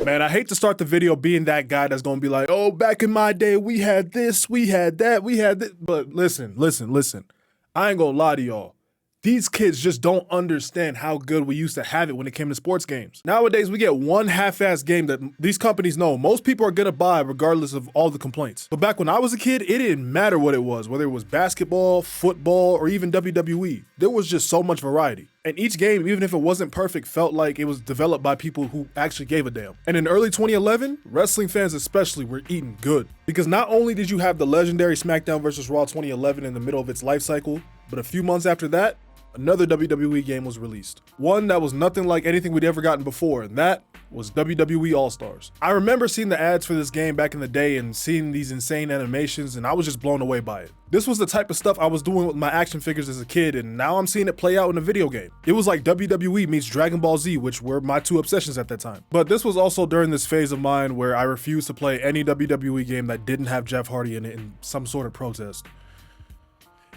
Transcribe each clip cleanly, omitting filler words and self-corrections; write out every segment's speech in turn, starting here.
Man, I hate to start the video being that guy that's gonna be like, oh, back in my day, we had this, we had that, we had this. But listen. I ain't gonna lie to y'all. These kids just don't understand how good we used to have it when it came to sports games. Nowadays, we get one half-ass game that these companies know most people are gonna buy regardless of all the complaints. But back when I was a kid, it didn't matter what it was, whether it was basketball, football, or even WWE. There was just so much variety. And each game, even if it wasn't perfect, felt like it was developed by people who actually gave a damn. And in early 2011, wrestling fans especially were eating good. Because not only did you have the legendary SmackDown vs. Raw 2011 in the middle of its life cycle, but a few months after that, another WWE game was released. One that was nothing like anything we'd ever gotten before, and that was WWE All Stars. I remember seeing the ads for this game back in the day and seeing these insane animations, and I was just blown away by it. This was the type of stuff I was doing with my action figures as a kid, and now I'm seeing it play out in a video game. It was like WWE meets Dragon Ball Z, which were my two obsessions at that time. But this was also during this phase of mine where I refused to play any WWE game that didn't have Jeff Hardy in it in some sort of protest.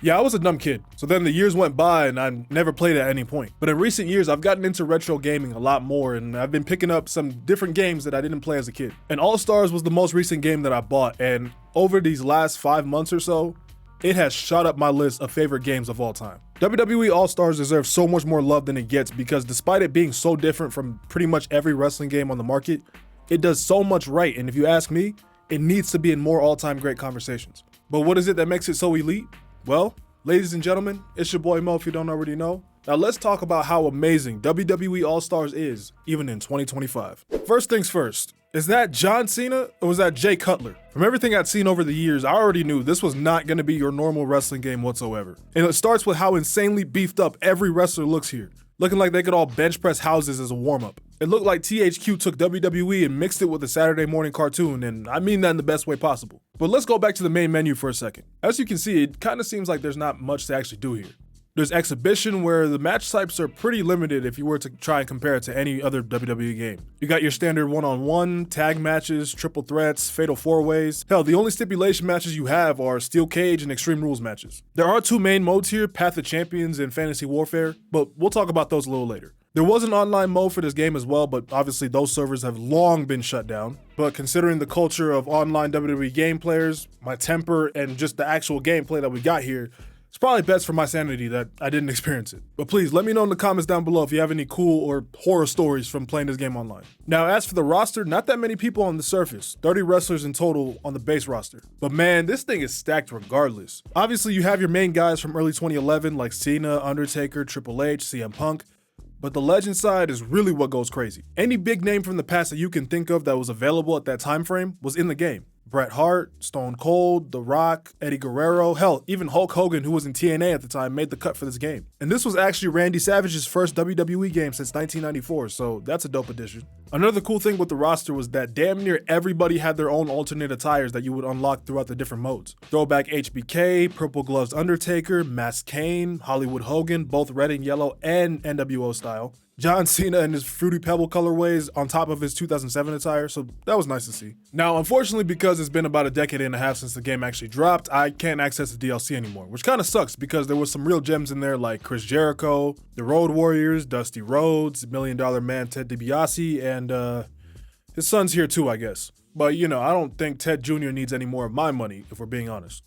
Yeah, I was a dumb kid. So then the years went by and I never played at any point. But in recent years, I've gotten into retro gaming a lot more, and I've been picking up some different games that I didn't play as a kid. And All Stars was the most recent game that I bought, and over these last 5 months or so, it has shot up my list of favorite games of all time. WWE All Stars deserves so much more love than it gets because despite it being so different from pretty much every wrestling game on the market, it does so much right, and if you ask me, it needs to be in more all-time great conversations. But what is it that makes it so elite? Well, ladies and gentlemen, it's your boy Mo if you don't already know. Now let's talk about how amazing WWE All Stars is, even in 2025. First things first, is that John Cena or was that Jay Cutler? From everything I'd seen over the years, I already knew this was not going to be your normal wrestling game whatsoever. And it starts with how insanely beefed up every wrestler looks here, looking like they could all bench press houses as a warm-up. It looked like THQ took WWE and mixed it with a Saturday morning cartoon, and I mean that in the best way possible. But let's go back to the main menu for a second. As you can see, it kind of seems like there's not much to actually do here. There's exhibition where the match types are pretty limited if you were to try and compare it to any other WWE game. You got your standard one-on-one, tag matches, triple threats, fatal four-ways. Hell, the only stipulation matches you have are steel cage and extreme rules matches. There are two main modes here, Path of Champions and Fantasy Warfare, but we'll talk about those a little later. There was an online mode for this game as well, but obviously those servers have long been shut down. But considering the culture of online WWE game players, my temper, and just the actual gameplay that we got here, it's probably best for my sanity that I didn't experience it. But please, let me know in the comments down below if you have any cool or horror stories from playing this game online. Now, as for the roster, not that many people on the surface. 30 wrestlers in total on the base roster. But man, this thing is stacked regardless. Obviously, you have your main guys from early 2011 like Cena, Undertaker, Triple H, CM Punk. But the legend side is really what goes crazy. Any big name from the past that you can think of that was available at that time frame was in the game. Bret Hart, Stone Cold, The Rock, Eddie Guerrero, hell, even Hulk Hogan, who was in TNA at the time, made the cut for this game. And this was actually Randy Savage's first WWE game since 1994, so that's a dope addition. Another cool thing with the roster was that damn near everybody had their own alternate attires that you would unlock throughout the different modes. Throwback HBK, Purple Gloves Undertaker, Masked Kane, Hollywood Hogan, both red and yellow and NWO style. John Cena in his Fruity Pebble colorways on top of his 2007 attire, so that was nice to see. Now, unfortunately, because it's been about a decade and a half since the game actually dropped, I can't access the DLC anymore, which kind of sucks because there was some real gems in there like Chris Jericho, the Road Warriors, Dusty Rhodes, $1 Million Man Ted DiBiase, and his son's here too, I guess. But you know, I don't think Ted Jr. needs any more of my money, if we're being honest.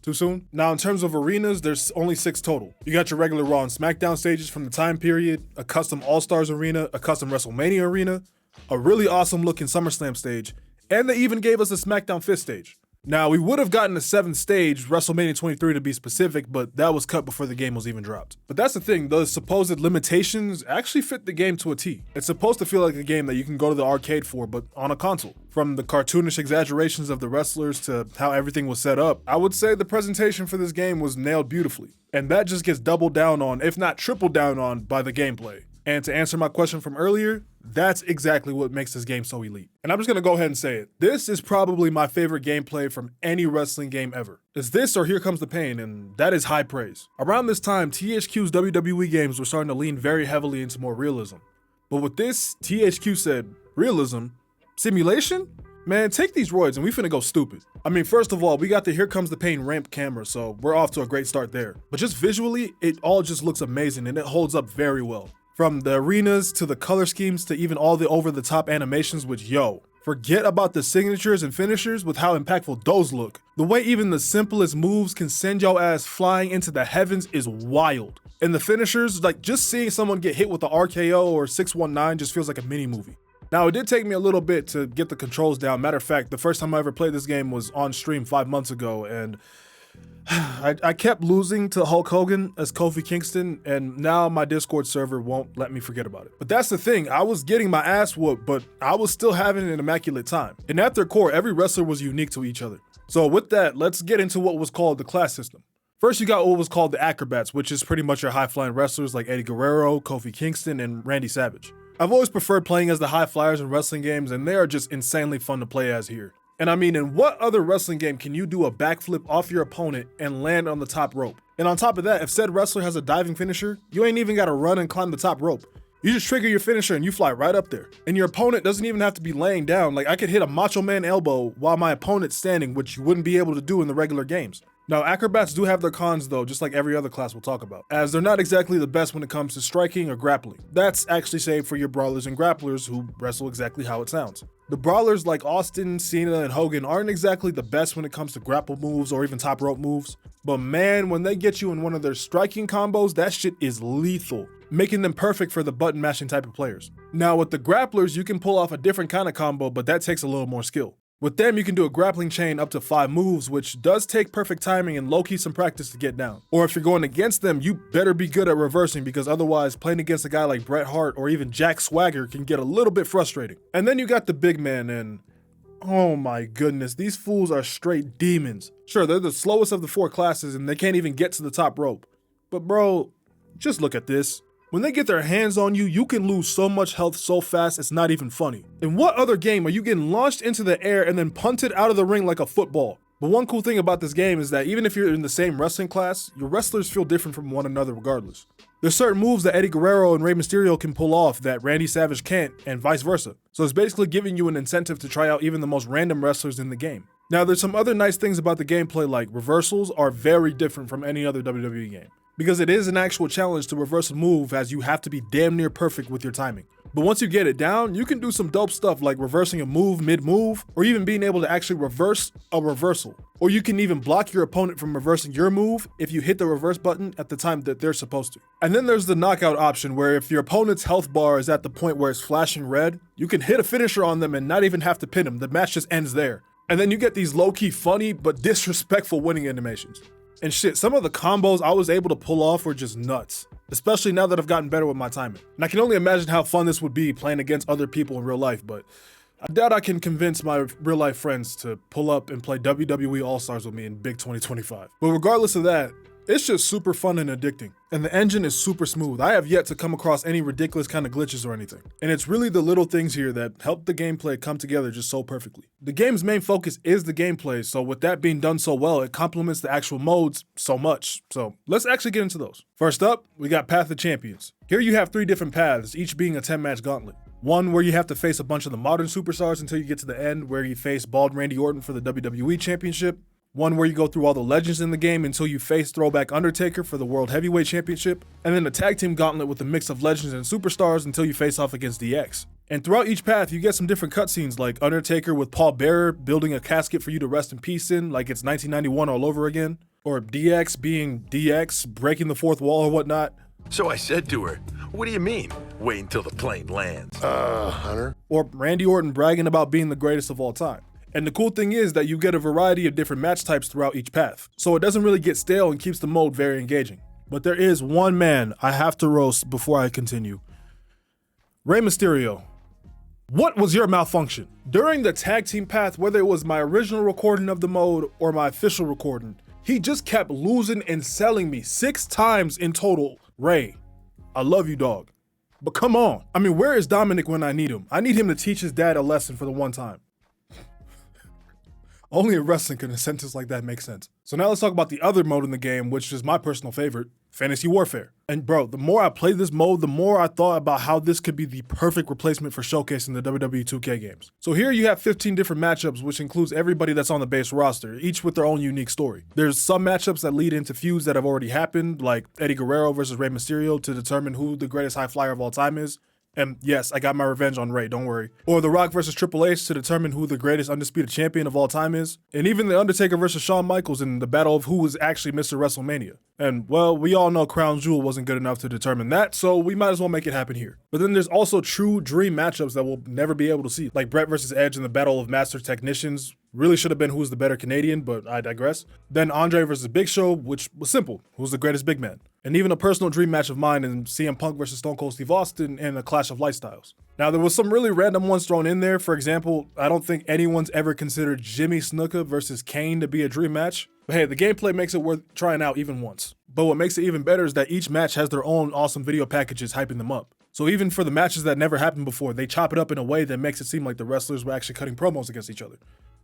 Too soon? Now, in terms of arenas, there's only 6 total. You got your regular Raw and SmackDown stages from the time period, a custom All-Stars arena, a custom WrestleMania arena, a really awesome looking SummerSlam stage, and they even gave us a SmackDown 5th stage. Now, we would have gotten a 7th stage, WrestleMania 23 to be specific, but that was cut before the game was even dropped. But that's the thing, those supposed limitations actually fit the game to a T. It's supposed to feel like a game that you can go to the arcade for, but on a console. From the cartoonish exaggerations of the wrestlers to how everything was set up, I would say the presentation for this game was nailed beautifully. And that just gets doubled down on, if not tripled down on, by the gameplay. And to answer my question from earlier, that's exactly what makes this game so elite. And I'm just gonna go ahead and say it. This is probably my favorite gameplay from any wrestling game ever. It's this or Here Comes the Pain, and that is high praise. Around this time, THQ's WWE games were starting to lean very heavily into more realism. But with this, THQ said, realism? Simulation? Man, take these roids and we finna go stupid. I mean, first of all, we got the Here Comes the Pain ramp camera, so we're off to a great start there. But just visually, it all just looks amazing and it holds up very well. From the arenas to the color schemes to even all the over-the-top animations, which, yo, forget about the signatures and finishers with how impactful those look. The way even the simplest moves can send your ass flying into the heavens is wild. And the finishers, like just seeing someone get hit with the RKO or 619 just feels like a mini movie. Now, it did take me a little bit to get the controls down. Matter of fact, the first time I ever played this game was on stream 5 months ago, and I kept losing to Hulk Hogan as Kofi Kingston, and now my Discord server won't let me forget about it. But that's the thing, I was getting my ass whooped, but I was still having an immaculate time. And at their core, every wrestler was unique to each other. So with that, let's get into what was called the class system. First, you got what was called the acrobats, which is pretty much your high-flying wrestlers like Eddie Guerrero, Kofi Kingston, and Randy Savage. I've always preferred playing as the high flyers in wrestling games, and they are just insanely fun to play as here. And I mean, in what other wrestling game can you do a backflip off your opponent and land on the top rope? And on top of that, if said wrestler has a diving finisher, you ain't even gotta run and climb the top rope. You just trigger your finisher and you fly right up there. And your opponent doesn't even have to be laying down. Like I could hit a Macho Man elbow while my opponent's standing, which you wouldn't be able to do in the regular games. Now, acrobats do have their cons though, just like every other class we'll talk about, as they're not exactly the best when it comes to striking or grappling. That's actually saved for your brawlers and grapplers who wrestle exactly how it sounds. The brawlers like Austin, Cena, and Hogan aren't exactly the best when it comes to grapple moves or even top rope moves, but man, when they get you in one of their striking combos, that shit is lethal, making them perfect for the button mashing type of players. Now with the grapplers, you can pull off a different kind of combo, but that takes a little more skill. With them, you can do a grappling chain up to 5 moves, which does take perfect timing and low-key some practice to get down. Or if you're going against them, you better be good at reversing, because otherwise playing against a guy like Bret Hart or even Jack Swagger can get a little bit frustrating. And then you got the big man, and oh my goodness, these fools are straight demons. Sure, they're the slowest of the 4 classes and they can't even get to the top rope. But bro, just look at this. When they get their hands on you, you can lose so much health so fast it's not even funny. In what other game are you getting launched into the air and then punted out of the ring like a football? But one cool thing about this game is that even if you're in the same wrestling class, your wrestlers feel different from one another regardless. There's certain moves that Eddie Guerrero and Rey Mysterio can pull off that Randy Savage can't, and vice versa. So it's basically giving you an incentive to try out even the most random wrestlers in the game. Now there's some other nice things about the gameplay, like reversals are very different from any other WWE game, because it is an actual challenge to reverse a move, as you have to be damn near perfect with your timing. But once you get it down, you can do some dope stuff like reversing a move mid-move, or even being able to actually reverse a reversal. Or you can even block your opponent from reversing your move if you hit the reverse button at the time that they're supposed to. And then there's the knockout option, where if your opponent's health bar is at the point where it's flashing red, you can hit a finisher on them and not even have to pin them. The match just ends there. And then you get these low-key funny but disrespectful winning animations. And shit, some of the combos I was able to pull off were just nuts, especially now that I've gotten better with my timing. And I can only imagine how fun this would be playing against other people in real life, but I doubt I can convince my real life friends to pull up and play WWE All Stars with me in big 2025. But regardless of that, it's just super fun and addicting. And the engine is super smooth. I have yet to come across any ridiculous kind of glitches or anything. And it's really the little things here that help the gameplay come together just so perfectly. The game's main focus is the gameplay, so with that being done so well, it complements the actual modes so much. So let's actually get into those. First up, we got Path of Champions. Here you have 3 different paths, each being a 10-match gauntlet. One where you have to face a bunch of the modern superstars until you get to the end, where you face bald Randy Orton for the WWE Championship. One where you go through all the legends in the game until you face throwback Undertaker for the World Heavyweight Championship, and then a tag team gauntlet with a mix of legends and superstars until you face off against DX. And throughout each path, you get some different cutscenes, like Undertaker with Paul Bearer building a casket for you to rest in peace in, like it's 1991 all over again, or DX being DX, breaking the 4th wall or whatnot. So I said to her, "What do you mean? Wait until the plane lands." Hunter? Or Randy Orton bragging about being the greatest of all time. And the cool thing is that you get a variety of different match types throughout each path, so it doesn't really get stale and keeps the mode very engaging. But there is one man I have to roast before I continue. Rey Mysterio. What was your malfunction? During the tag team path, whether it was my original recording of the mode or my official recording, he just kept losing and selling me 6 times in total. Rey, I love you, dog, but come on. I mean, where is Dominic when I need him? I need him to teach his dad a lesson for the one time. Only in wrestling can a sentence like that make sense. So now let's talk about the other mode in the game, which is my personal favorite, Fantasy Warfare. And bro, the more I played this mode, the more I thought about how this could be the perfect replacement for showcasing the WWE 2K games. So here you have 15 different matchups, which includes everybody that's on the base roster, each with their own unique story. There's some matchups that lead into feuds that have already happened, like Eddie Guerrero versus Rey Mysterio to determine who the greatest high flyer of all time is. And yes, I got my revenge on Rey, don't worry. Or The Rock versus Triple H to determine who the greatest undisputed champion of all time is. And even The Undertaker versus Shawn Michaels in the battle of who was actually Mr. WrestleMania. And well, we all know Crown Jewel wasn't good enough to determine that, so we might as well make it happen here. But then there's also true dream matchups that we'll never be able to see, like Bret versus Edge in the Battle of Master Technicians. Really should have been who's the better Canadian, but I digress. Then Andre versus Big Show, which was simple. Who's the greatest big man? And even a personal dream match of mine in CM Punk versus Stone Cold Steve Austin and a Clash of Lifestyles. Now, there was some really random ones thrown in there. For example, I don't think anyone's ever considered Jimmy Snuka versus Kane to be a dream match. But hey, the gameplay makes it worth trying out even once. But what makes it even better is that each match has their own awesome video packages hyping them up. So even for the matches that never happened before, they chop it up in a way that makes it seem like the wrestlers were actually cutting promos against each other.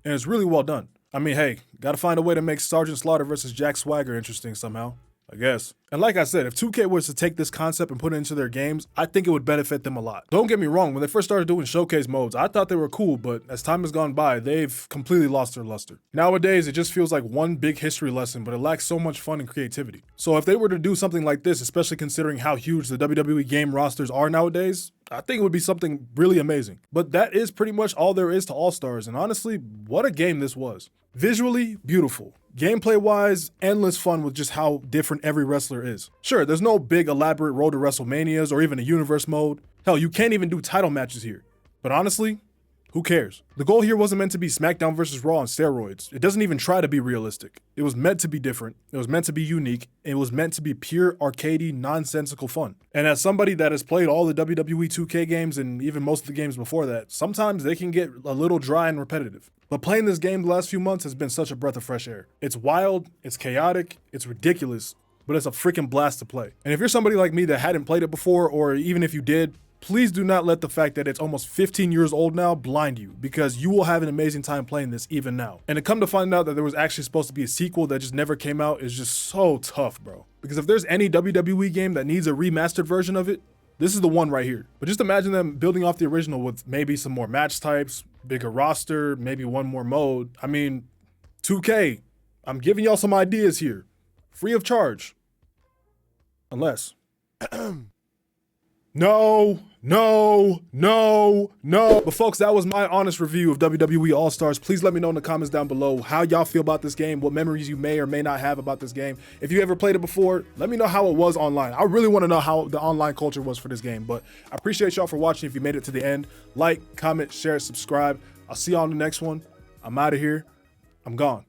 And it's really well done. I mean, hey, gotta find a way to make Sergeant Slaughter versus Jack Swagger interesting somehow, I guess. And like I said, if 2K was to take this concept and put it into their games, I think it would benefit them a lot. Don't get me wrong, when they first started doing showcase modes, I thought they were cool, but as time has gone by, they've completely lost their luster. Nowadays, it just feels like one big history lesson, but it lacks so much fun and creativity. So if they were to do something like this, especially considering how huge the WWE game rosters are nowadays, I think it would be something really amazing. But that is pretty much all there is to All Stars, and honestly, what a game this was. Visually, beautiful. Gameplay-wise, endless fun with just how different every wrestler is. Sure, there's no big elaborate road to WrestleManias or even a universe mode. Hell, you can't even do title matches here. But honestly, who cares? The goal here wasn't meant to be SmackDown versus Raw on steroids. It doesn't even try to be realistic. It was meant to be different. It was meant to be unique. It was meant to be pure arcadey, nonsensical fun. And as somebody that has played all the WWE 2K games and even most of the games before that, sometimes they can get a little dry and repetitive. But playing this game the last few months has been such a breath of fresh air. It's wild, it's chaotic, it's ridiculous, but it's a freaking blast to play. And if you're somebody like me that hadn't played it before, or even if you did, please do not let the fact that it's almost 15 years old now blind you, because you will have an amazing time playing this even now. And to come to find out that there was actually supposed to be a sequel that just never came out is just so tough, bro. Because if there's any WWE game that needs a remastered version of it, this is the one right here. But just imagine them building off the original with maybe some more match types, bigger roster, maybe one more mode. I mean, 2K, I'm giving y'all some ideas here. Free of charge. Unless. No. But folks, that was my honest review of WWE All Stars. Please let me know in the comments down below how y'all feel about this game, what memories you may or may not have about this game. If you ever played it before, let me know how it was online. I really want to know how the online culture was for this game, but I appreciate y'all for watching. If you made it to the end, like, comment, share, subscribe. I'll see y'all on the next one. I'm out of here. I'm gone.